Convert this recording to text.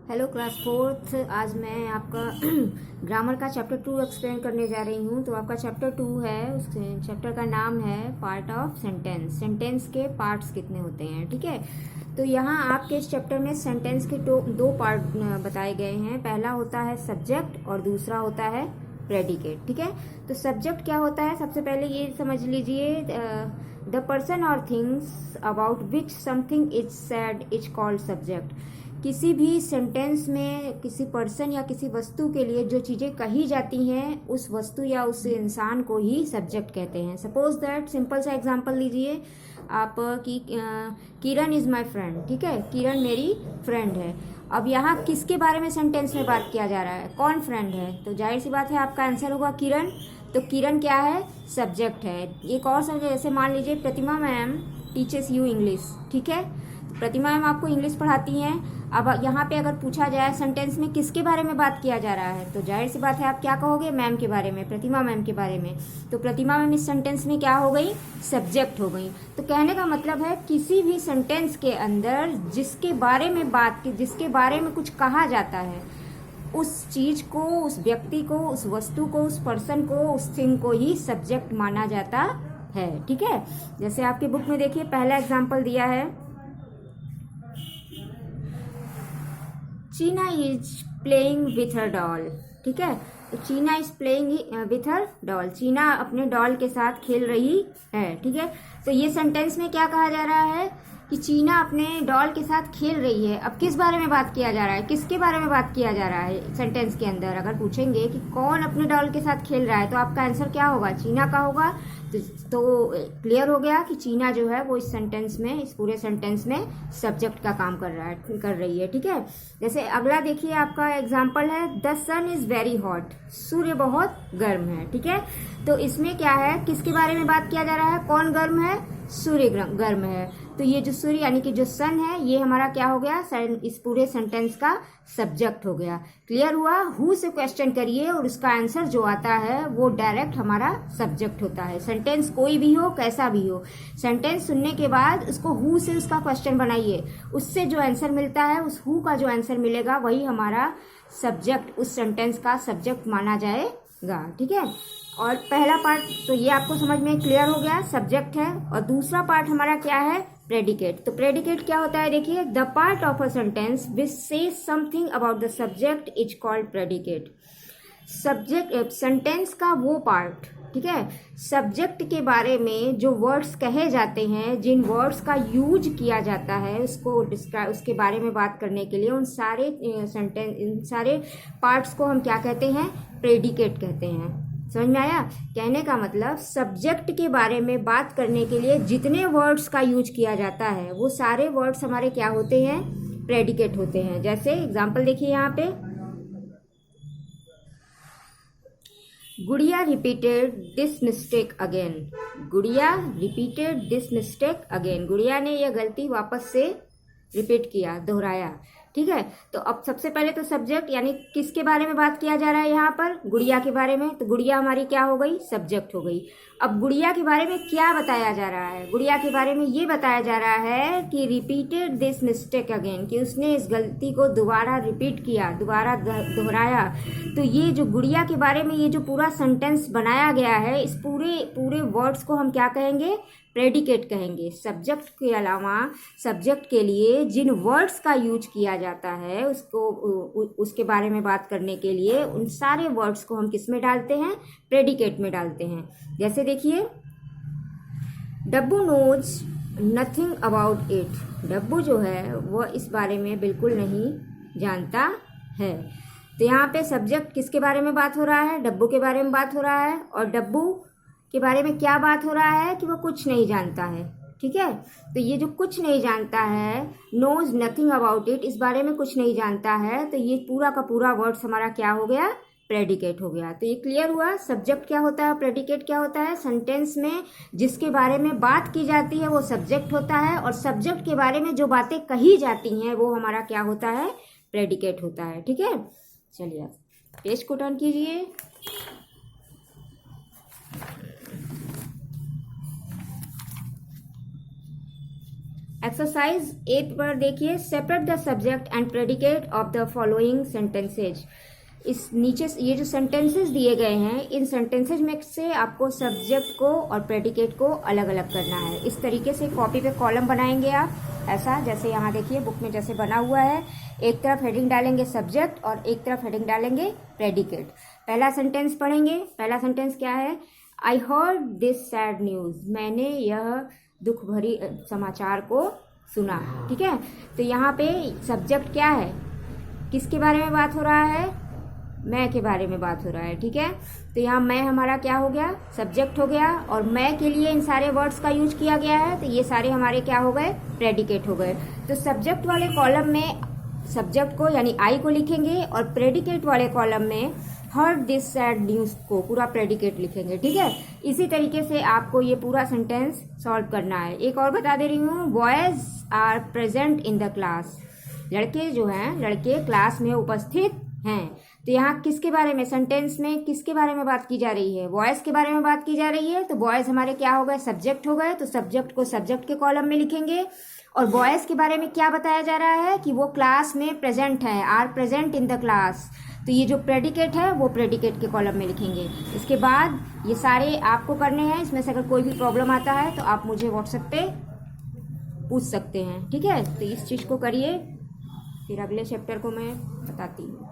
Hello class fourth. आज मैं आपका ग्रामर का चैप्टर 2 एक्सप्लेन करने जा रही हूँ। तो आपका चैप्टर 2 है, उस चैप्टर का नाम है पार्ट ऑफ सेंटेंस। सेंटेंस के पार्ट्स कितने होते हैं, ठीक है। तो यहाँ आपके इस चैप्टर में सेंटेंस के दो पार्ट बताए गए हैं। पहला होता है सब्जेक्ट और दूसरा होता है प्रेडिकेट, ठीक है। तो सब्जेक्ट क्या होता है, सबसे पहले ये समझ लीजिए, द पर्सन और things about which something is said is called subject. किसी भी सेंटेंस में किसी पर्सन या किसी वस्तु के लिए जो चीज़ें कही जाती हैं उस वस्तु या उस इंसान को ही सब्जेक्ट कहते हैं। सपोज दैट, सिंपल सा एग्जांपल लीजिए आप कि किरण इज़ माय फ्रेंड, ठीक है। किरण मेरी फ्रेंड है। अब यहाँ किसके बारे में सेंटेंस में बात किया जा रहा है, कौन फ्रेंड है, तो जाहिर सी बात है आपका आंसर होगा किरण। तो किरण क्या है, सब्जेक्ट है। एक और सब्जेक्ट, जैसे मान लीजिए प्रतिमा मैम टीचर्स यू इंग्लिश, ठीक है। प्रतिमा मैम आपको इंग्लिश पढ़ाती हैं। अब यहाँ पे अगर पूछा जाए सेंटेंस में किसके बारे में बात किया जा रहा है, तो जाहिर सी बात है आप क्या कहोगे, मैम के बारे में, प्रतिमा मैम के बारे में। तो प्रतिमा मैम इस सेंटेंस में क्या हो गई, सब्जेक्ट हो गई। तो कहने का मतलब है किसी भी सेंटेंस के अंदर जिसके बारे में बात की, जिसके बारे में कुछ कहा जाता है, उस चीज को, उस व्यक्ति को, उस वस्तु को, उस पर्सन को, उस थिंग को ही सब्जेक्ट माना जाता है, ठीक है। जैसे आपके बुक में देखिए पहला एग्जाम्पल दिया है, चीना is playing with her doll, ठीक है। तो चीना is playing with her doll, चीना अपने डॉल के साथ खेल रही है, ठीक है। तो ये सेंटेंस में क्या कहा जा रहा है कि चीना अपने डॉल के साथ खेल रही है। अब किस बारे में बात किया जा रहा है, किसके बारे में बात किया जा रहा है सेंटेंस के अंदर। अगर पूछेंगे कि कौन अपने डॉल के साथ खेल रहा है, तो आपका आंसर क्या होगा, चीना का होगा। तो क्लियर हो गया कि चीना जो है वो इस सेंटेंस में, इस पूरे सेंटेंस में सब्जेक्ट का काम कर रही है, ठीक है। जैसे अगला देखिए आपका एग्जाम्पल है, the sun is very hot, सूर्य बहुत गर्म है, ठीक है। तो इसमें क्या है, किसके बारे में बात किया जा रहा है, कौन गर्म है, सूर्य गर्म है। तो ये जो सूर्य यानी कि जो सन है, ये हमारा क्या हो गया, इस पूरे सेंटेंस का सब्जेक्ट हो गया। क्लियर हुआ। हु से क्वेश्चन करिए और उसका आंसर जो आता है वो डायरेक्ट हमारा सब्जेक्ट होता है। सेंटेंस कोई भी हो, कैसा भी हो, सेंटेंस सुनने के बाद उसको हु से उसका क्वेश्चन बनाइए, उससे जो आंसर मिलता है, उस हु का जो आंसर मिलेगा वही हमारा सब्जेक्ट, उस सेंटेंस का सब्जेक्ट माना जाएगा, ठीक है। और पहला पार्ट तो ये आपको समझ में क्लियर हो गया, सब्जेक्ट है। और दूसरा पार्ट हमारा क्या है, प्रेडिकेट। तो प्रेडिकेट क्या होता है, देखिए, the part of a sentence which says something about the subject is called predicate. Subject, sentence का वो पार्ट, ठीक है, सब्जेक्ट के बारे में जो वर्ड्स कहे जाते हैं, जिन वर्ड्स का यूज किया जाता है उसको डिस्क्राइब, उसके बारे में बात करने के लिए, उन सारे सेंटेंस, इन सारे पार्ट्स को हम क्या कहते हैं, प्रेडिकेट कहते हैं। समझ में आया। कहने का मतलब सब्जेक्ट के बारे में बात करने के लिए जितने वर्ड्स का यूज किया जाता है वो सारे वर्ड्स हमारे क्या होते हैं, प्रेडिकेट होते हैं। जैसे एग्जांपल देखिए यहाँ पे, गुड़िया रिपीटेड दिस मिस्टेक अगेन, गुड़िया रिपीटेड दिस मिस्टेक अगेन, गुड़िया ने यह गलती वापस से रिपीट किया, दोहराया, ठीक है। तो अब सबसे पहले तो सब्जेक्ट यानी किसके बारे में बात किया जा रहा है यहाँ पर, गुड़िया के बारे में। तो गुड़िया हमारी क्या हो गई, सब्जेक्ट हो गई। अब गुड़िया के बारे में क्या बताया जा रहा है, गुड़िया के बारे में ये बताया जा रहा है कि रिपीटेड दिस मिस्टेक अगेन, कि उसने इस गलती को दोबारा रिपीट किया, दोबारा दोहराया। तो ये जो गुड़िया के बारे में ये जो पूरा सेंटेंस बनाया गया है, इस पूरे वर्ड्स को हम क्या कहेंगे, प्रेडिकेट कहेंगे। सब्जेक्ट के अलावा सब्जेक्ट के लिए जिन वर्ड्स का यूज किया जाता है उसको, उसके बारे में बात करने के लिए, उन सारे वर्ड्स को हम किस में डालते हैं, प्रेडिकेट में डालते हैं। जैसे देखिए, डब्बू नोज नथिंग अबाउट इट, डब्बू जो है वह इस बारे में बिल्कुल नहीं जानता है। तो यहाँ पे सब्जेक्ट किसके बारे में बात हो रहा है, डब्बू के बारे में बात हो रहा है। और डब्बू के बारे में क्या बात हो रहा है कि वो कुछ नहीं जानता है, ठीक है। तो ये जो कुछ नहीं जानता है, नोज नथिंग अबाउट इट, इस बारे में कुछ नहीं जानता है, तो ये पूरा का पूरा वर्ड्स हमारा क्या हो गया, प्रेडिकेट हो गया। तो ये क्लियर हुआ, सब्जेक्ट क्या होता है, प्रेडिकेट क्या होता है। सेंटेंस में जिसके बारे में बात की जाती है वो सब्जेक्ट होता है, और सब्जेक्ट के बारे में जो बातें कही जाती हैं वो हमारा क्या होता है, प्रेडिकेट होता है, ठीक है। चलिए पेज को टर्न कीजिए। एक्सरसाइज 8 पर देखिए, separate the subject and predicate of the following sentences. इस नीचे ये जो सेंटेंसेस दिए गए हैं, इन सेंटेंसेज में से आपको सब्जेक्ट को और प्रेडिकेट को अलग अलग करना है। इस तरीके से कॉपी पे कॉलम बनाएंगे आप, ऐसा जैसे यहाँ देखिए बुक में जैसे बना हुआ है। एक तरफ हेडिंग डालेंगे सब्जेक्ट और एक तरफ हेडिंग डालेंगे प्रेडिकेट। पहला सेंटेंस पढ़ेंगे। पहला सेंटेंस क्या है? I heard this sad news, मैंने यह दुख भरी समाचार को सुना। ठीक है, तो यहाँ पे सब्जेक्ट क्या है, किसके बारे में बात हो रहा है? मैं के बारे में बात हो रहा है। ठीक है, तो यहाँ मैं हमारा क्या हो गया? सब्जेक्ट हो गया, और मैं के लिए इन सारे वर्ड्स का यूज किया गया है, तो ये सारे हमारे क्या हो गए? प्रेडिकेट हो गए। तो सब्जेक्ट वाले कॉलम में सब्जेक्ट को यानी आई को लिखेंगे, और प्रेडिकेट वाले कॉलम में हर्ड दिस सैड न्यूज़ को पूरा प्रेडिकेट लिखेंगे। ठीक है, इसी तरीके से आपको ये पूरा सेंटेंस सॉल्व करना है। एक और बता दे रही हूँ, boys are present in the class, लड़के जो हैं, लड़के क्लास में उपस्थित हैं। तो यहाँ किसके बारे में, सेंटेंस में किसके बारे में बात की जा रही है? बॉयज के बारे में बात की जा रही है। तो बॉयज हमारे क्या हो गए? सब्जेक्ट हो गए। तो सब्जेक्ट को सब्जेक्ट के कॉलम में लिखेंगे, और बॉयज के बारे में क्या बताया जा रहा है कि वो क्लास में प्रेजेंट है, are present in the class. तो ये जो प्रेडिकेट है वो प्रेडिकेट के कॉलम में लिखेंगे। इसके बाद ये सारे आपको करने हैं। इसमें से अगर कोई भी प्रॉब्लम आता है तो आप मुझे व्हाट्सएप पे पूछ सकते हैं। ठीक है, तो इस चीज़ को करिए, फिर अगले चैप्टर को मैं बताती हूँ।